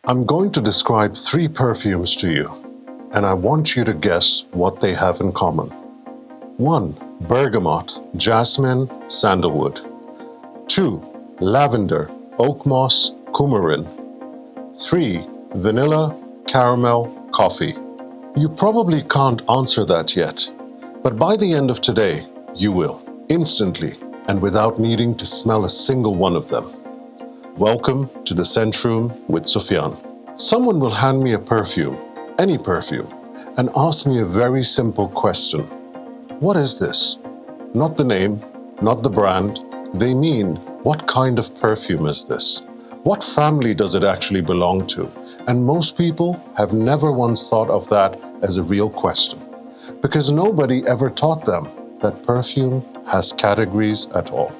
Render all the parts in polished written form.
I'm going to describe 3 perfumes to you, and I want you to guess what they have in common. 1. Bergamot, jasmine, sandalwood. 2. Lavender, oak moss, coumarin. 3. Vanilla, caramel, coffee. You probably can't answer that yet, but by the end of today, you will, instantly, and without needing to smell a single one of them. Welcome to the Scent Room with Sufian. Someone will hand me a perfume, any perfume, and ask me a very simple question. What is this? Not the name, not the brand. They mean, what kind of perfume is this? What family does it actually belong to? And most people have never once thought of that as a real question, because nobody ever taught them that perfume has categories at all.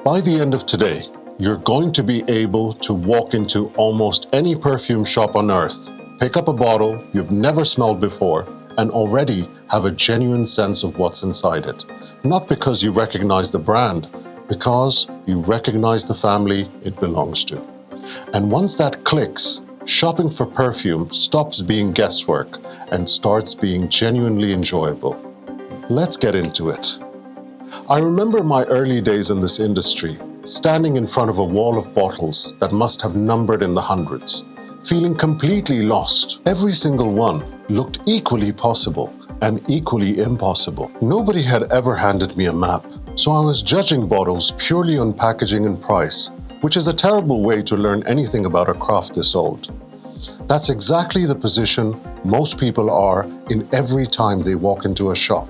By the end of today, you're going to be able to walk into almost any perfume shop on earth, pick up a bottle you've never smelled before, and already have a genuine sense of what's inside it. Not because you recognize the brand, because you recognize the family it belongs to. And once that clicks, shopping for perfume stops being guesswork and starts being genuinely enjoyable. Let's get into it. I remember my early days in this industry, standing in front of a wall of bottles that must have numbered in the hundreds, feeling completely lost. Every single one looked equally possible and equally impossible. Nobody had ever handed me a map, so I was judging bottles purely on packaging and price, which is a terrible way to learn anything about a craft this old. That's exactly the position most people are in every time they walk into a shop,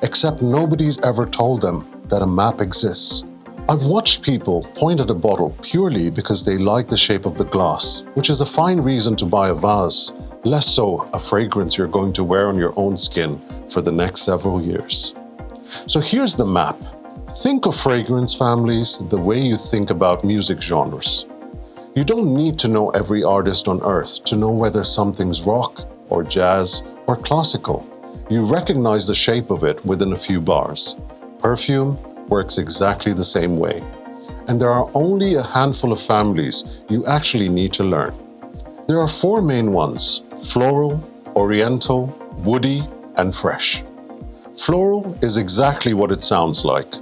except nobody's ever told them that a map exists. I've watched people point at a bottle purely because they like the shape of the glass, which is a fine reason to buy a vase, less so a fragrance you're going to wear on your own skin for the next several years. So here's the map. Think of fragrance families the way you think about music genres. You don't need to know every artist on earth to know whether something's rock or jazz or classical. You recognize the shape of it within a few bars. Perfume works exactly the same way. And there are only a handful of families you actually need to learn. There are 4 main ones: floral, oriental, woody, and fresh. Floral is exactly what it sounds like,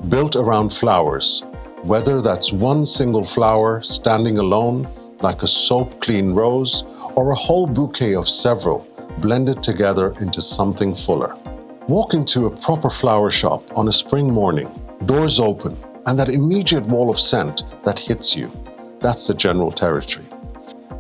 built around flowers, whether that's one single flower standing alone, like a soap-clean rose, or a whole bouquet of several blended together into something fuller. Walk into a proper flower shop on a spring morning, doors open, and that immediate wall of scent that hits you. That's the general territory.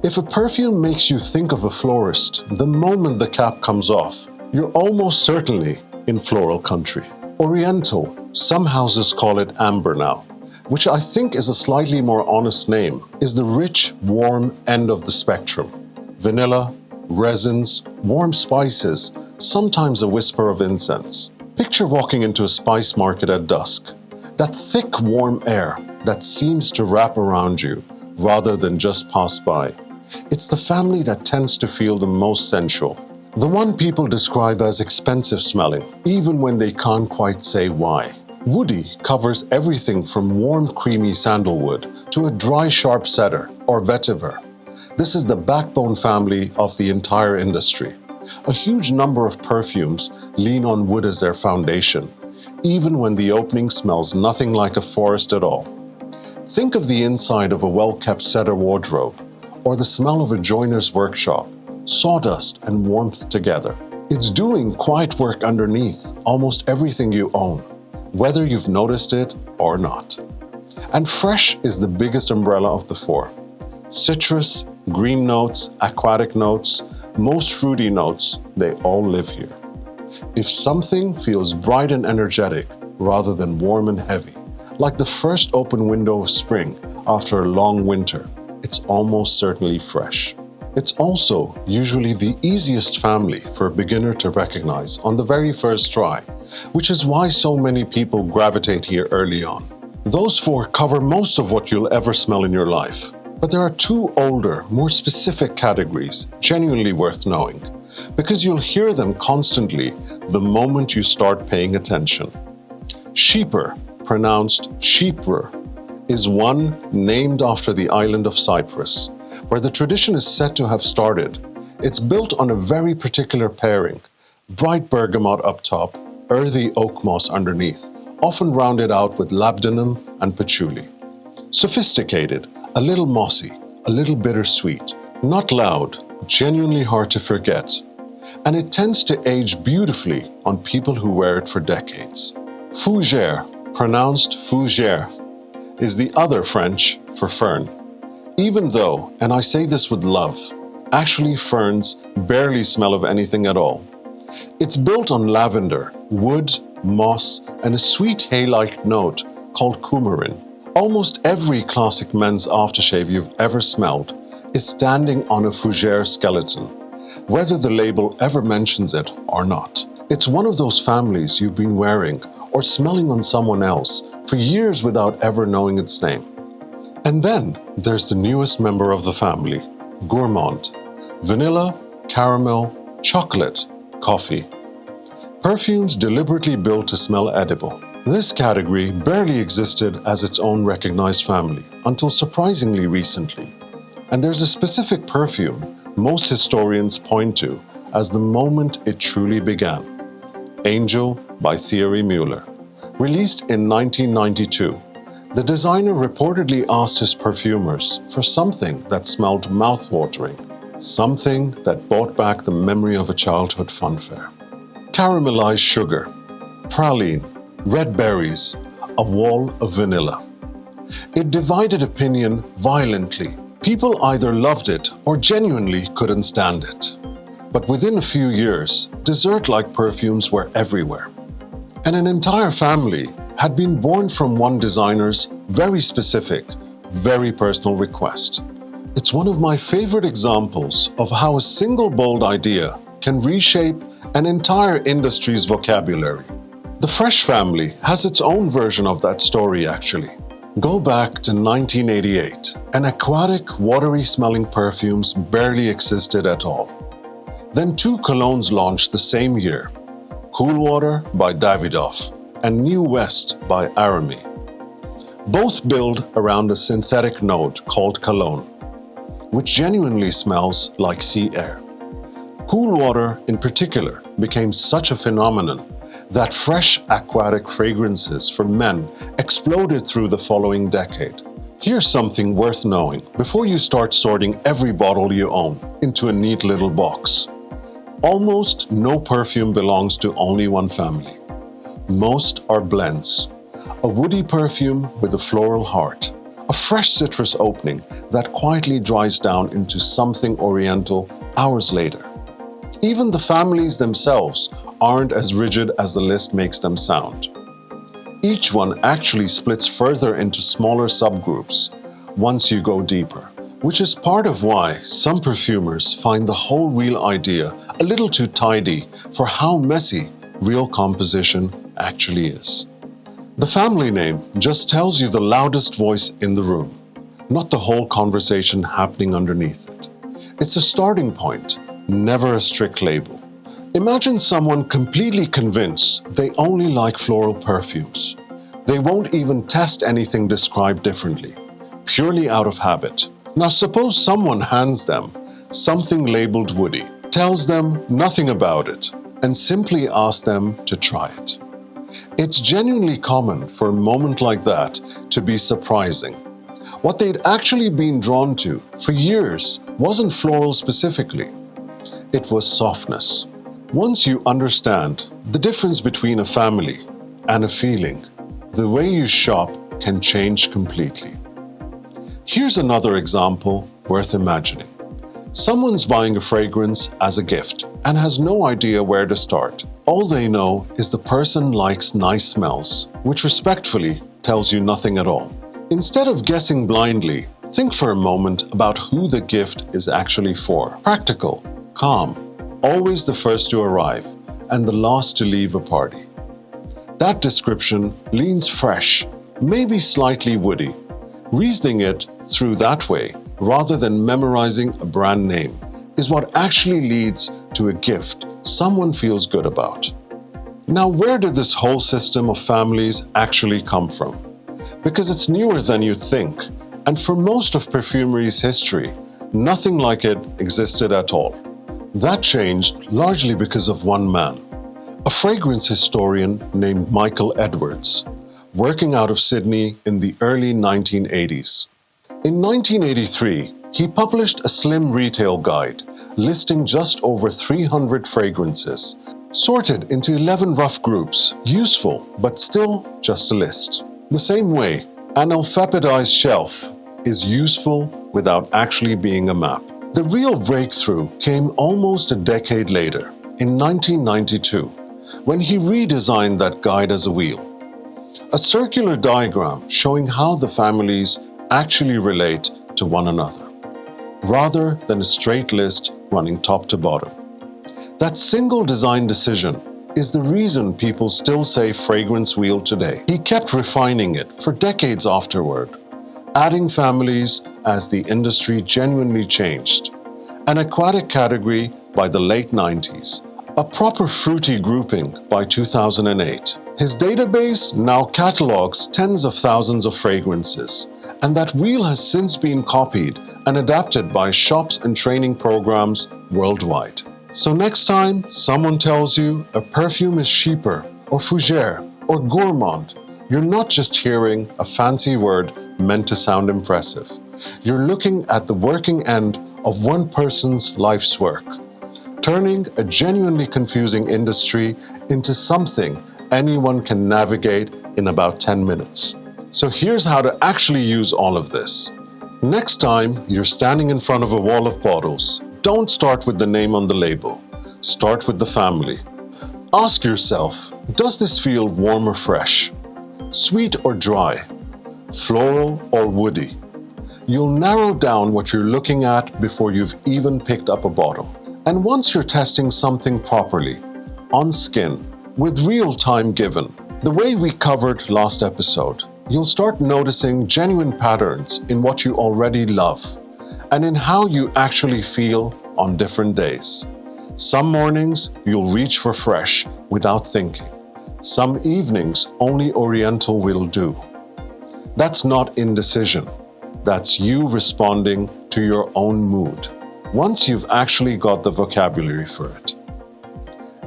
If a perfume makes you think of a florist the moment the cap comes off, you're almost certainly in floral country. Oriental, some houses call it amber now, which I think is a slightly more honest name, is the rich, warm end of the spectrum. Vanilla, resins, warm spices, sometimes a whisper of incense. Picture walking into a spice market at dusk. That thick, warm air that seems to wrap around you rather than just pass by. It's the family that tends to feel the most sensual. The one people describe as expensive smelling, even when they can't quite say why. Woody covers everything from warm, creamy sandalwood to a dry, sharp cedar or vetiver. This is the backbone family of the entire industry. A huge number of perfumes lean on wood as their foundation, even when the opening smells nothing like a forest at all. Think of the inside of a well-kept cedar wardrobe, or the smell of a joiner's workshop, sawdust and warmth together. It's doing quiet work underneath almost everything you own, whether you've noticed it or not. And fresh is the biggest umbrella of the 4. Citrus, green notes, aquatic notes, most fruity notes, they all live here. If something feels bright and energetic rather than warm and heavy, like the first open window of spring after a long winter, it's almost certainly fresh. It's also usually the easiest family for a beginner to recognize on the very first try, which is why so many people gravitate here early on. Those 4 cover most of what you'll ever smell in your life. But there are 2 older, more specific categories genuinely worth knowing, because you'll hear them constantly the moment you start paying attention. Chypre, pronounced Chypre, is one named after the island of Cyprus, where the tradition is said to have started. It's built on a very particular pairing: bright bergamot up top, earthy oak moss underneath, often rounded out with labdanum and patchouli. Sophisticated, a little mossy, a little bittersweet, not loud, genuinely hard to forget. And it tends to age beautifully on people who wear it for decades. Fougère, pronounced fougère, is the other French for fern. Even though, and I say this with love, actually ferns barely smell of anything at all. It's built on lavender, wood, moss, and a sweet hay-like note called coumarin. Almost every classic men's aftershave you've ever smelled is standing on a fougère skeleton, whether the label ever mentions it or not. It's one of those families you've been wearing or smelling on someone else for years without ever knowing its name. And then there's the newest member of the family, Gourmand. Vanilla, caramel, chocolate, coffee. Perfumes deliberately built to smell edible. This category barely existed as its own recognized family until surprisingly recently. And there's a specific perfume most historians point to as the moment it truly began. Angel by Thierry Mugler. Released in 1992, the designer reportedly asked his perfumers for something that smelled mouth-watering, something that brought back the memory of a childhood funfair. Caramelized sugar, praline, red berries, a wall of vanilla. It divided opinion violently. People either loved it or genuinely couldn't stand it. But within a few years, dessert-like perfumes were everywhere. And an entire family had been born from one designer's very specific, very personal request. It's one of my favorite examples of how a single bold idea can reshape an entire industry's vocabulary. The Fresh family has its own version of that story, actually. Go back to 1988, and aquatic, watery-smelling perfumes barely existed at all. Then two colognes launched the same year, Cool Water by Davidoff and New West by Arami. Both build around a synthetic note called cologne, which genuinely smells like sea air. Cool Water, in particular, became such a phenomenon that fresh aquatic fragrances for men exploded through the following decade. Here's something worth knowing before you start sorting every bottle you own into a neat little box. Almost no perfume belongs to only one family. Most are blends. A woody perfume with a floral heart, a fresh citrus opening that quietly dries down into something oriental hours later. Even the families themselves aren't as rigid as the list makes them sound. Each one actually splits further into smaller subgroups once you go deeper, which is part of why some perfumers find the whole real idea a little too tidy for how messy real composition actually is. The family name just tells you the loudest voice in the room, not the whole conversation happening underneath it. It's a starting point, never a strict label. Imagine someone completely convinced they only like floral perfumes. They won't even test anything described differently, purely out of habit. Now suppose someone hands them something labeled woody, tells them nothing about it, and simply asks them to try it. It's genuinely common for a moment like that to be surprising. What they'd actually been drawn to for years wasn't floral specifically. It was softness. Once you understand the difference between a family and a feeling, the way you shop can change completely. Here's another example worth imagining. Someone's buying a fragrance as a gift and has no idea where to start. All they know is the person likes nice smells, which respectfully tells you nothing at all. Instead of guessing blindly, think for a moment about who the gift is actually for. Practical, calm, always the first to arrive and the last to leave a party. That description leans fresh, maybe slightly woody. Reasoning it through that way, rather than memorizing a brand name, is what actually leads to a gift someone feels good about. Now, where did this whole system of families actually come from? Because it's newer than you'd think, and for most of perfumery's history, nothing like it existed at all. That changed largely because of one man, a fragrance historian named Michael Edwards, working out of Sydney in the early 1980s. In 1983, he published a slim retail guide listing just over 300 fragrances, sorted into 11 rough groups, useful but still just a list. The same way, an alphabetized shelf is useful without actually being a map. The real breakthrough came almost a decade later, in 1992, when he redesigned that guide as a wheel. A circular diagram showing how the families actually relate to one another, rather than a straight list running top to bottom. That single design decision is the reason people still say fragrance wheel today. He kept refining it for decades afterward, adding families as the industry genuinely changed. An aquatic category by the late 90s, a proper fruity grouping by 2008. His database now catalogs tens of thousands of fragrances, and that wheel has since been copied and adapted by shops and training programs worldwide. So next time someone tells you a perfume is Chypre or Fougère or Gourmand, you're not just hearing a fancy word meant to sound impressive. You're looking at the working end of one person's life's work, turning a genuinely confusing industry into something anyone can navigate in about 10 minutes. So here's how to actually use all of this. Next time you're standing in front of a wall of bottles, don't start with the name on the label. Start with the family. Ask yourself, does this feel warm or fresh? Sweet or dry? Floral or woody? You'll narrow down what you're looking at before you've even picked up a bottle. And once you're testing something properly, on skin, with real time given, the way we covered last episode, you'll start noticing genuine patterns in what you already love and in how you actually feel on different days. Some mornings you'll reach for fresh without thinking. Some evenings only oriental will do. That's not indecision. That's you responding to your own mood, once you've actually got the vocabulary for it.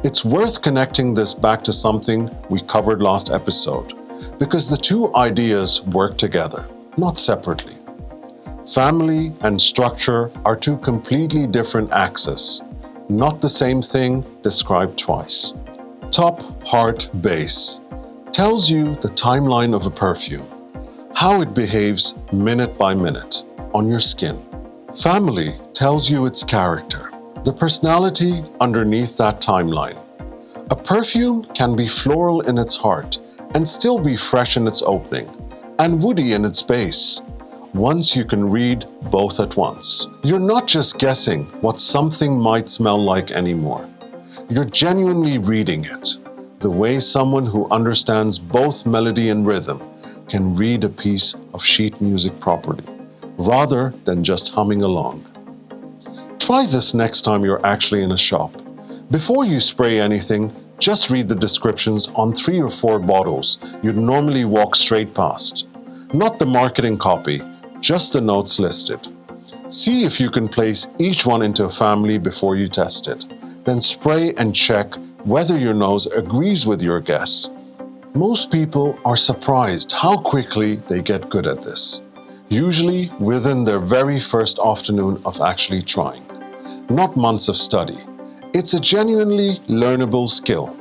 It's worth connecting this back to something we covered last episode, because the two ideas work together, not separately. Family and structure are two completely different axes, not the same thing described twice. Top, heart, base tells you the timeline of a perfume, how it behaves minute by minute on your skin. Family tells you its character, the personality underneath that timeline. A perfume can be floral in its heart and still be fresh in its opening, and woody in its base, once you can read both at once. You're not just guessing what something might smell like anymore. You're genuinely reading it, the way someone who understands both melody and rhythm can read a piece of sheet music properly, rather than just humming along. Try this next time you're actually in a shop. Before you spray anything, just read the descriptions on 3 or 4 bottles you'd normally walk straight past. Not the marketing copy, just the notes listed. See if you can place each one into a family before you test it. Then spray and check whether your nose agrees with your guess. Most people are surprised how quickly they get good at this, usually within their very first afternoon of actually trying. Not months of study. It's a genuinely learnable skill,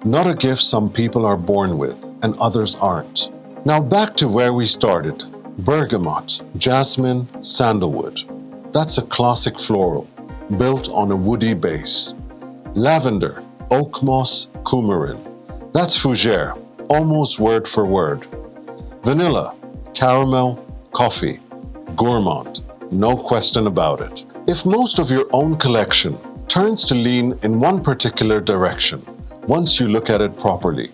not a gift some people are born with and others aren't. Now back to where we started. Bergamot, jasmine, sandalwood. That's a classic floral, built on a woody base. Lavender, oak moss, coumarin. That's fougère, almost word for word. Vanilla, caramel, coffee. Gourmand, no question about it. If most of your own collection turns to lean in one particular direction, once you look at it properly,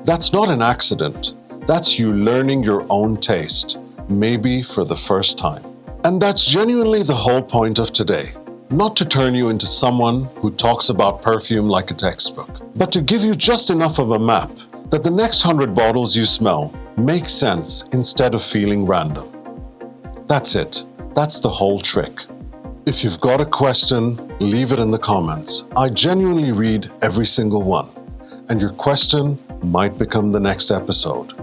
that's not an accident. That's you learning your own taste, maybe for the first time. And that's genuinely the whole point of today. Not to turn you into someone who talks about perfume like a textbook, but to give you just enough of a map that the next 100 bottles you smell make sense instead of feeling random. That's it. That's the whole trick. If you've got a question, leave it in the comments. I genuinely read every single one, and your question might become the next episode.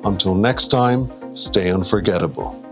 Until next time, stay unforgettable.